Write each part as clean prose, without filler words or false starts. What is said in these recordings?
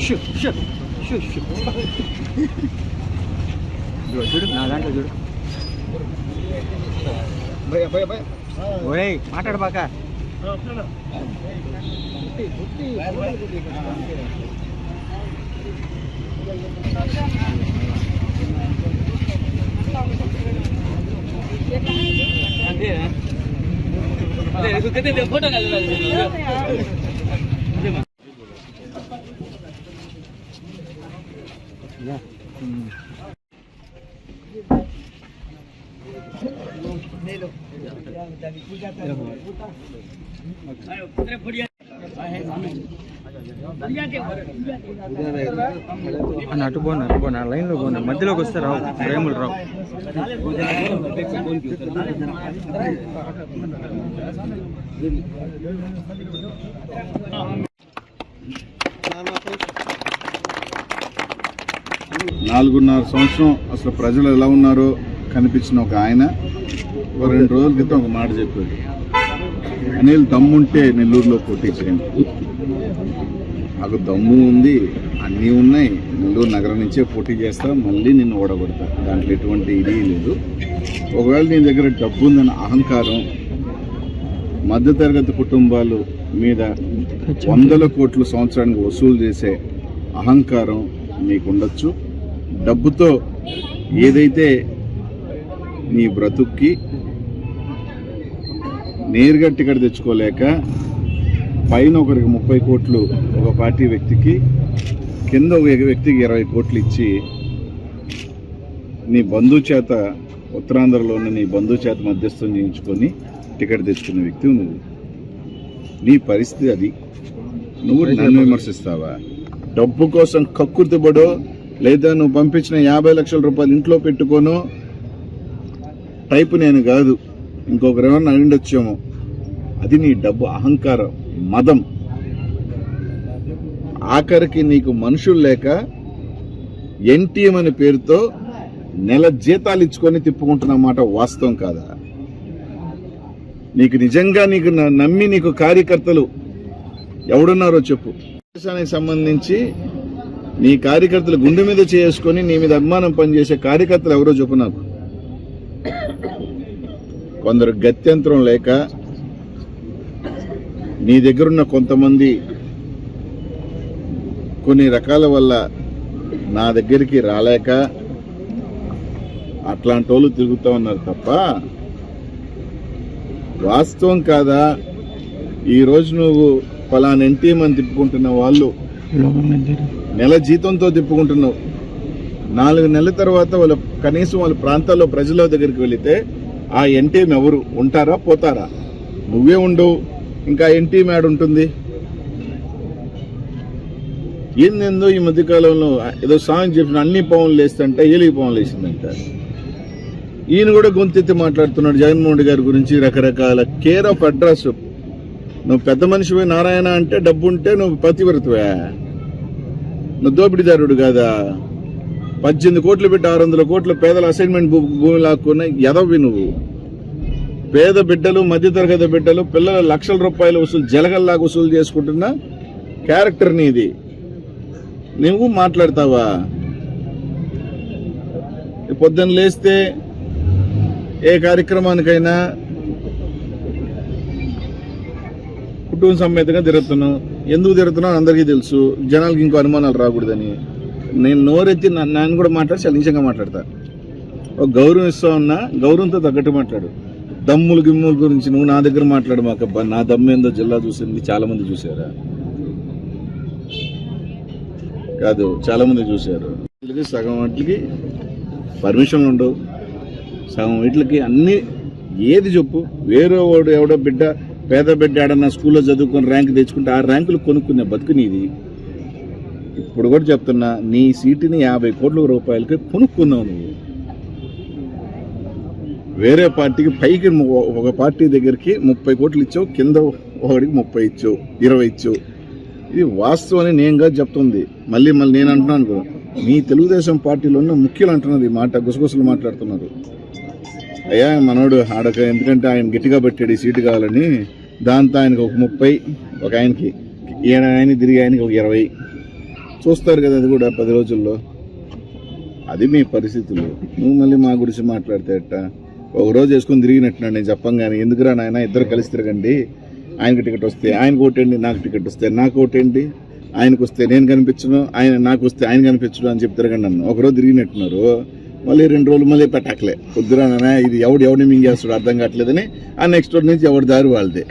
చూడు నా దాంట్లో చూడు. ఒరేయ్ మాట్లాడబాక. ఫోటో అటు పోనా లైన్లో పోనా, మధ్యలోకి వస్తే రావు, ఫ్రేములు రావు. నాలుగున్నర సంవత్సరం అసలు ప్రజలు ఎలా ఉన్నారో కనిపించిన ఒక ఆయన 2 రోజుల క్రితం ఒక మాట చెప్పాడు, అనిల్ దమ్ముంటే నెల్లూరులో పోటీ చేయండి. నాకు దమ్ము ఉంది, అన్నీ ఉన్నాయి, నెల్లూరు నగరం నుంచే పోటీ చేస్తా, మళ్ళీ నిన్ను ఓడగొడతా, దాంట్లో ఎటువంటి ఇది లేదు. ఒకవేళ నీ దగ్గర డబ్బు ఉందన్న అహంకారం, మధ్యతరగతి కుటుంబాలు మీద 100 కోట్లు సంవత్సరానికి వసూలు చేసే అహంకారం నీకుండొచ్చు. డబ్బుతో ఏదైతే నీ బ్రతుక్కి నేరుగా టికెట్ తెచ్చుకోలేక పైన ఒకరికి 30 కోట్లు ఒక పార్టీ వ్యక్తికి, కింద ఒక వ్యక్తికి 20 కోట్లు ఇచ్చి నీ బంధువు చేత, ఉత్తరాంధ్రలోని నీ బంధువు చేత మధ్యస్థం చేయించుకొని టికెట్ తెచ్చుకున్న వ్యక్తి నువ్వు. నీ పరిస్థితి అది. నువ్వు నన్ను విమర్శిస్తావా? డబ్బు కోసం కక్కుర్తిపడో, లేదా నువ్వు పంపించిన 50 లక్షల రూపాయలు ఇంట్లో పెట్టుకోను టైపు నేను కాదు, ఇంకొకరేమన్నా అయిండొచ్చేమో. అది నీ డబ్బు అహంకారం, మదం. ఆఖరికి నీకు మనుషులు లేక ఎన్టీఎం అనే పేరుతో నెల జీతాలు ఇచ్చుకొని తిప్పుకుంటున్న మాట వాస్తవం కాదా? నీకు నిజంగా నీకు నమ్మి నీకు కార్యకర్తలు ఎవడున్నారో చెప్పు. దేశానికి సంబంధించి నీ కార్యకర్తలు గుండె మీద చేసుకొని నీ మీద అభిమానం పనిచేసే కార్యకర్తలు ఎవరో చెప్పు నాకు. కొందరు గత్యంతరం లేక, నీ దగ్గరున్న కొంతమంది కొన్ని రకాల వల్ల నా దగ్గరికి రాలేక అట్లాంటి వాళ్ళు తిరుగుతూ ఉన్నారు తప్ప, వాస్తవం కాదా? ఈరోజు నువ్వు పలానా ఎన్టీఎం అని తిప్పుకుంటున్న వాళ్ళు నెల జీతంతో తిప్పుకుంటున్నావు. 4 నెలల తర్వాత వాళ్ళ కనీసం వాళ్ళ ప్రాంతాల్లో ప్రజల దగ్గరికి వెళితే ఆ ఎన్టీఎం ఎవరు ఉంటారా, పోతారా? నువ్వే ఉండవు, ఇంకా ఎన్టీఎం యాడ్ ఉంటుంది. ఏందో ఈ మధ్యకాలంలో ఏదో సాంగ్ చెప్పిన అన్ని పవన్లు వేస్తుంటే ఏలికి పవన్లు వేసిందంట. ఈయన కూడా గొంతెత్తి మాట్లాడుతున్నాడు జగన్మోహన్ రెడ్డి గారి గురించి, రకరకాల కేర్ ఆఫ్ అడ్రస్. నువ్వు పెద్ద మనిషివే నారాయణ అంటే డబ్బు ఉంటే నువ్వు పతివ్రతవే, నువ్వు దోపిడీదారుడు కాదా? 18 కోట్లు పెట్టి 600 కోట్ల పేదల అసైన్మెంట్ భూమి లాక్కున్న ఎదవి నువ్వు. పేద బిడ్డలు, మధ్యతరగతి బిడ్డలు, పిల్లల లక్షల రూపాయలు వసూలు జలగల్లాగా వసూలు చేసుకుంటున్న క్యారెక్టర్ నీది. నువ్వు మాట్లాడతావా? పొద్దున్న లేస్తే ఏ కార్యక్రమానికైనా కుటుంబ సమేతంగా తిరుగుతున్నావు. ఎందుకు తిరుగుతున్నావు అందరికీ తెలుసు, జనాలకి ఇంకో అనుమానాలు రాకూడదని. నేను నోరెత్తి నన్ను కూడా మాట్లాడి చలించంగా మాట్లాడతా. ఒక గౌరవం ఇస్తా ఉన్నా, గౌరవంతో తగ్గట్టు మాట్లాడు. దమ్ములు గిమ్ముల గురించి నువ్వు నా దగ్గర మాట్లాడు. మాకబ్బా నా దమ్ము ఏందో జిల్లా చూసింది చాలా మంది చూసారా? కాదు, చాలా మంది చూశారు. సగం వాటికి పర్మిషన్లు ఉండవు, సగం వీటికి అన్ని. ఏది చెప్పు? వేరే వాడు ఎవడో బిడ్డ, పేద బిడ్డ ఆడన్నా స్కూల్లో చదువుకొని ర్యాంక్ తెచ్చుకుంటే ఆ ర్యాంకులు కొనుక్కునే బతుకు నీది. ఇప్పుడు కూడా చెప్తున్నా, నీ సీటుని 50 కోట్ల రూపాయలకి కొనుక్కున్నావు నువ్వు. వేరే పార్టీకి పైకి ఒక పార్టీ దగ్గరికి 30 కోట్లు ఇచ్చావు, కింద ఒకడికి 30 ఇచ్చావు, 20 ఇచ్చావు. ఇది వాస్తవం అని నేను కాదు చెప్తుంది. మళ్ళీ నేను అంటున్నాను, మీ తెలుగుదేశం పార్టీలో ఉన్న ముఖ్యులు అంటున్నది ఈ మాట, గుసగుసలు మాట్లాడుతున్నారు. అయ్యా మనోడు ఆడక, ఎందుకంటే ఆయన గట్టిగా పెట్టాడు ఈ సీటు కావాలని, దాంతో ఆయనకు ఒక 30, ఒక ఆయనకి ఆయన తిరిగి ఆయనకి ఒక 20. చూస్తారు కదా అది కూడా 10 రోజుల్లో. అది మీ పరిస్థితులు. నువ్వు మళ్ళీ మా గురించి మాట్లాడితే ఎట్ట? ఒక రోజు వేసుకొని తిరిగినట్టున్నాడు నేను చెప్పంగానే, ఎందుకురా నాయన ఇద్దరు కలిసి తిరగండి, ఆయనకి టికెట్ వస్తే ఆయనకు ఓటేండి, నాకు టికెట్ వస్తే నాకు ఓటేండి, ఆయనకు వస్తే నేను కనిపించను, ఆయన నాకు వస్తే ఆయన కనిపించను అని చెప్పి తిరగండి నన్ను. ఒకరోజు తిరిగినట్టున్నారు, మళ్ళీ 2 రోజులు మళ్ళీ పెట్టకలే. వద్దురా నాయన ఇది ఎవడిని మింగేస్తాడు అర్థం కావట్లేదని ఆ నెక్స్ట్ రోజు నుంచి ఎవరి దారి వాళ్ళదే.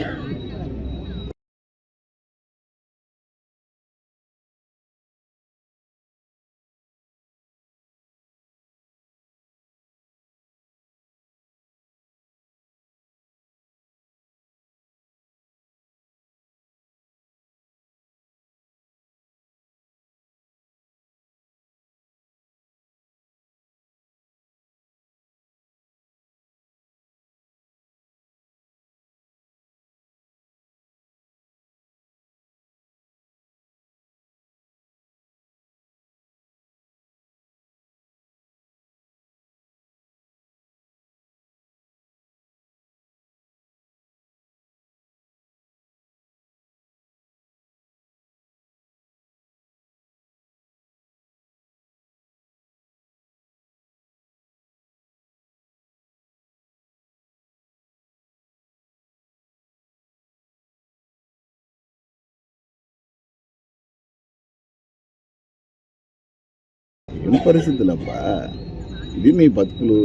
ఏం పరిస్థితులబ్బా, ఇది మీ బతుకులు.